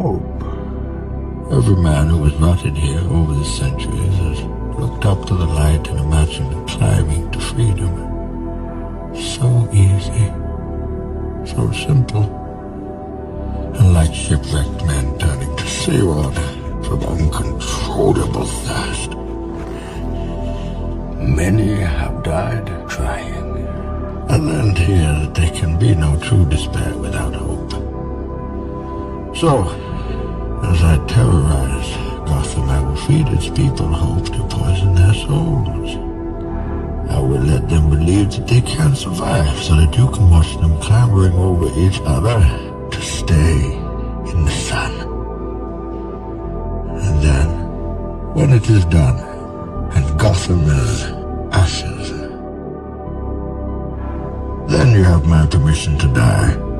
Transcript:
hope. Every man who has rotted here over the centuries has looked up to the light and imagined climbing to freedom. So easy, so simple, and like shipwrecked men turning to seawater from uncontrollable thirst. Many have died trying. I learned here that there can be no true despair without hope. So, as I terrorize Gotham, I will feed its people hope to poison their souls. I will let them believe that they can survive so that you can watch them clambering over each other to stay in the sun. And then, when it is done, and Gotham is ashes, then you have my permission to die.